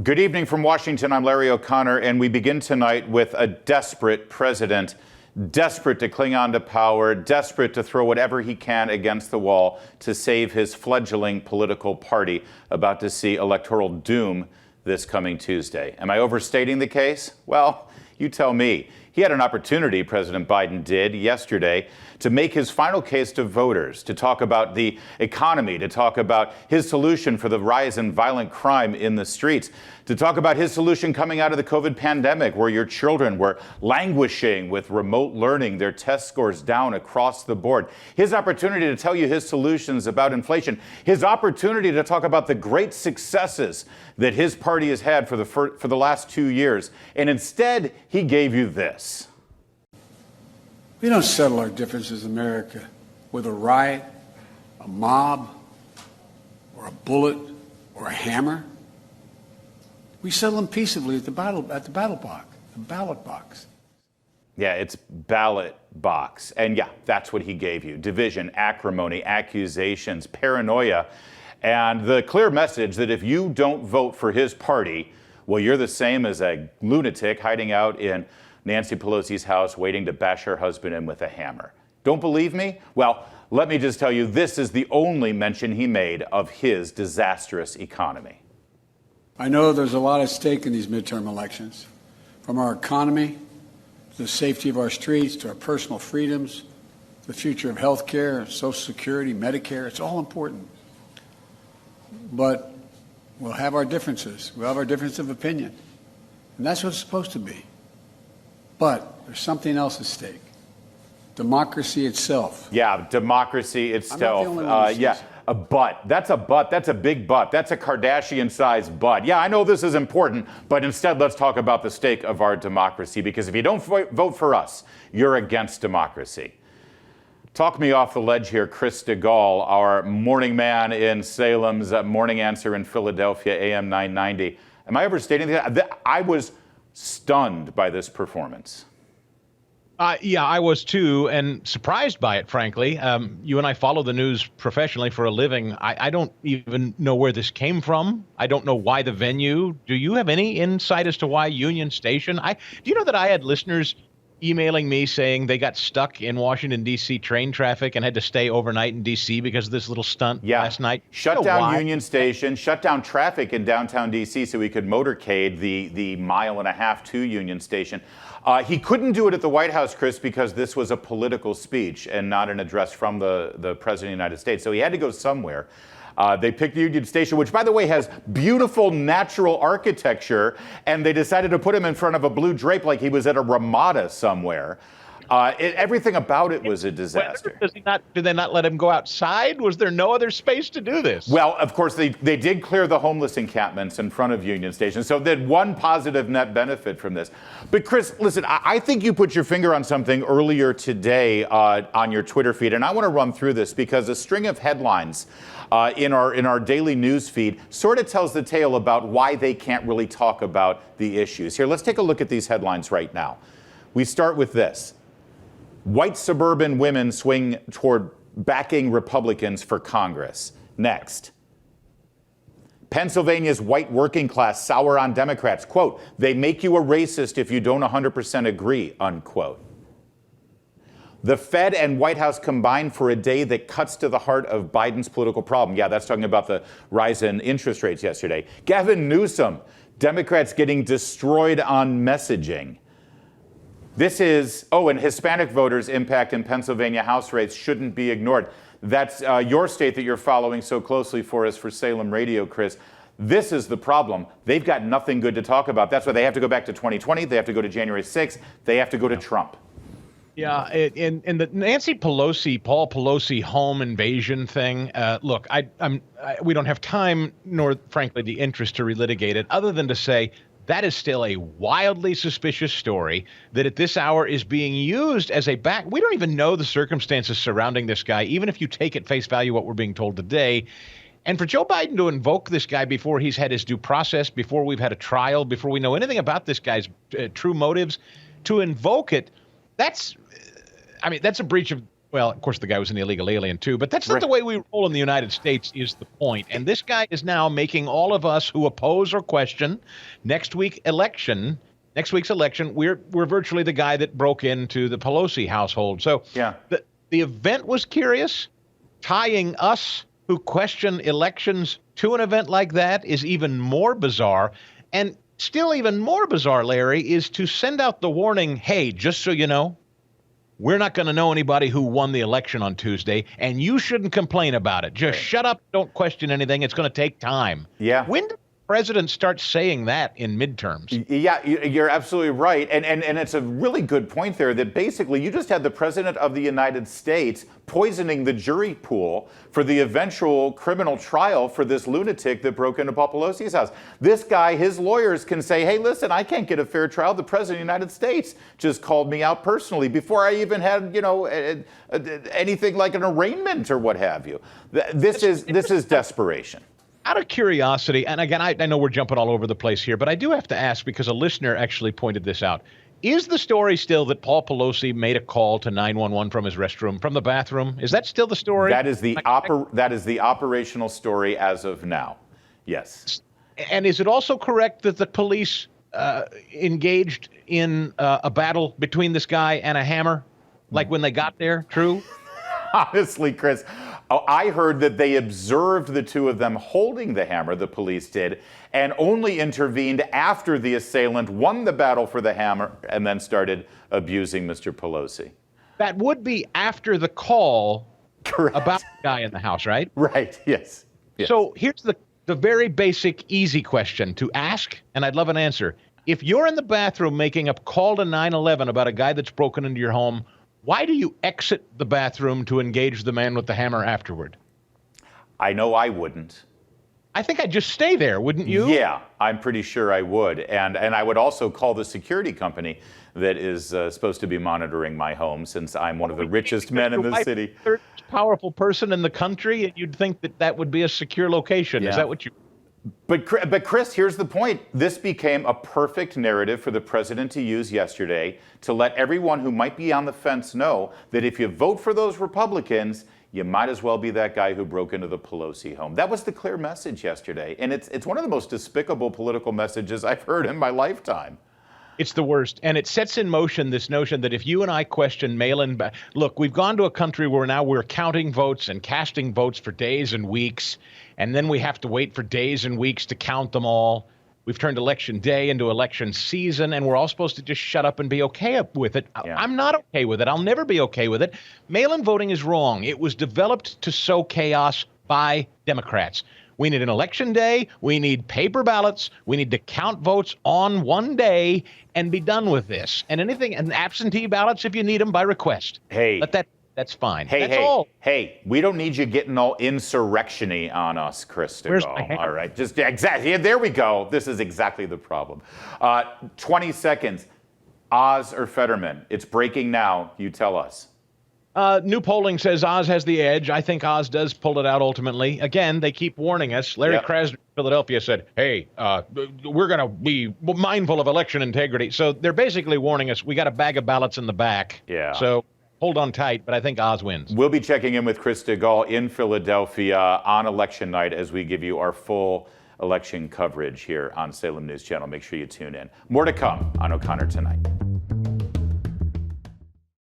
Good evening from Washington. I'm Larry O'Connor, and we begin tonight with a desperate president, desperate to cling on to power, desperate to throw whatever he can against the wall to save his fledgling political party, about to see electoral doom this coming Tuesday. Am I overstating the case? Well, you tell me. He had an opportunity, President Biden did yesterday, to make his final case to voters, to talk about the economy, to talk about his solution for the rise in violent crime in the streets, to talk about his solution coming out of the COVID pandemic, where your children were languishing with remote learning, their test scores down across the board. His opportunity to tell you his solutions about inflation, his opportunity to talk about the great successes that his party has had for the last 2 years. And instead, he gave you this. We don't settle our differences in America with a riot, a mob, or a bullet, or a hammer. We settle them peaceably at the ballot box. Yeah, it's ballot box. And yeah, that's what he gave you. Division, acrimony, accusations, paranoia, and the clear message that if you don't vote for his party, well, you're the same as a lunatic hiding out in Nancy Pelosi's house waiting to bash her husband in with a hammer. Don't believe me? Well, let me just tell you, this is the only mention he made of his disastrous economy. I know there's a lot at stake in these midterm elections, from our economy to the safety of our streets to our personal freedoms, the future of health care, Social Security, Medicare. It's all important. But we'll have our differences. We'll have our difference of opinion. And that's what it's supposed to be. But there's something else at stake. Democracy itself. Yeah, democracy itself. I'm not the only one who sees it. A butt. That's a butt. That's a big butt. That's a Kardashian-sized butt. Yeah, I know this is important, but instead let's talk about the stake of our democracy, because if you don't vote for us, you're against democracy. Talk me off the ledge here, Chris Stigall, our morning man in Salem's morning answer in Philadelphia, AM 990. Am I overstating that? I was stunned by this performance. Yeah, I was too, and surprised by it, frankly. You and I follow the news professionally for a living. I don't even know where this came from. I don't know why the venue. Do you have any insight as to why Union Station? Do you know that I had listeners emailing me saying they got stuck in Washington, D.C. train traffic and had to stay overnight in D.C. because of this little stunt last night? Shut down Union Station, shut down traffic in downtown D.C. so we could motorcade the mile and a half to Union Station. He couldn't do it at the White House, Chris, because this was a political speech and not an address from the President of the United States. So he had to go somewhere. They picked Union Station, which, by the way, has beautiful natural architecture, and they decided to put him in front of a blue drape like he was at a Ramada somewhere. Everything about it was a disaster. Did they not let him go outside? Was there no other space to do this? Well, of course, they did clear the homeless encampments in front of Union Station, so they had one positive net benefit from this. But Chris, listen, I think you put your finger on something earlier today on your Twitter feed, and I want to run through this because a string of headlines in our daily news feed sort of tells the tale about why they can't really talk about the issues. Here, let's take a look at these headlines right now. We start with this. White suburban women swing toward backing Republicans for Congress. Next. Pennsylvania's white working class sour on Democrats. Quote, they make you a racist if you don't 100% agree, unquote. The Fed and White House combine for a day that cuts to the heart of Biden's political problem. Yeah, that's talking about the rise in interest rates yesterday. Gavin Newsom, Democrats getting destroyed on messaging. This is, and Hispanic voters' impact in Pennsylvania House race shouldn't be ignored. That's your state that you're following so closely for us for Salem Radio, Chris. This is the problem. They've got nothing good to talk about. That's why they have to go back to 2020. They have to go to January 6th. They have to go to Trump. Yeah, in the Nancy Pelosi, Paul Pelosi home invasion thing, look, we don't have time, nor, frankly, the interest to relitigate it, other than to say, that is still a wildly suspicious story that at this hour is being used as a back. We don't even know the circumstances surrounding this guy, even if you take at face value what we're being told today. And for Joe Biden to invoke this guy before he's had his due process, before we've had a trial, before we know anything about this guy's true motives, to invoke it, that's a breach of Well, of course, the guy was an illegal alien, too. But that's not the way we roll in the United States, is the point. And this guy is now making all of us who oppose or question next week's election, we're virtually the guy that broke into the Pelosi household. So the event was curious. Tying us who question elections to an event like that is even more bizarre. And still even more bizarre, Larry, is to send out the warning, hey, just so you know, we're not going to know anybody who won the election on Tuesday, and you shouldn't complain about it. Just shut up. Don't question anything. It's going to take time. Yeah. When did the president start saying that in midterms? Yeah, you're absolutely right. And it's a really good point there that basically you just had the president of the United States poisoning the jury pool for the eventual criminal trial for this lunatic that broke into Paul Pelosi's house. This guy, his lawyers can say, hey, listen, I can't get a fair trial. The president of the United States just called me out personally before I even had, anything like an arraignment or what have you. This is desperation. Out of curiosity, and again, I know we're jumping all over the place here, but I do have to ask because a listener actually pointed this out. Is the story still that Paul Pelosi made a call to 911 from his restroom, from the bathroom? Is that still the story? That is the operational story as of now. Yes. And is it also correct that the police engaged in a battle between this guy and a hammer, like when they got there? True? Honestly, Chris, I heard that they observed the two of them holding the hammer, the police did, and only intervened after the assailant won the battle for the hammer and then started abusing Mr. Pelosi. That would be after the call about the guy in the house, right? Right, yes. So here's the very basic, easy question to ask, and I'd love an answer. If you're in the bathroom making a call to 911 about a guy that's broken into your home, why do you exit the bathroom to engage the man with the hammer afterward? I know I wouldn't. I think I'd just stay there, wouldn't you? Yeah, I'm pretty sure I would. And I would also call the security company that is supposed to be monitoring my home, since I'm one of the richest men in the city. Third most powerful person in the country, and you'd think that would be a secure location. Yeah. Is that what you... But Chris, here's the point. This became a perfect narrative for the president to use yesterday to let everyone who might be on the fence know that if you vote for those Republicans, you might as well be that guy who broke into the Pelosi home. That was the clear message yesterday. And it's one of the most despicable political messages I've heard in my lifetime. It's the worst. And it sets in motion this notion that if you and I question mail-in... Look, we've gone to a country where now we're counting votes and casting votes for days and weeks, and then we have to wait for days and weeks to count them all. We've turned election day into election season, and we're all supposed to just shut up and be okay with it. Yeah. I'm not okay with it. I'll never be okay with it. Mail-in voting is wrong. It was developed to sow chaos by Democrats. We need an election day. We need paper ballots. We need to count votes on one day and be done with this. And absentee ballots if you need them by request. Hey. That's fine. Hey, we don't need you getting all insurrection-y on us, Chris Stigall. Where's my hand? All right, just exactly. Yeah, there we go. This is exactly the problem. 20 seconds. Oz or Fetterman? It's breaking now. You tell us. New polling says Oz has the edge. I think Oz does pull it out ultimately. Again, they keep warning us. Larry Krasner of Philadelphia said, hey, we're going to be mindful of election integrity. So they're basically warning us. We got a bag of ballots in the back. Yeah. So hold on tight, but I think Oz wins. We'll be checking in with Chris Stigall in Philadelphia on election night as we give you our full election coverage here on Salem News Channel. Make sure you tune in. More to come on O'Connor Tonight.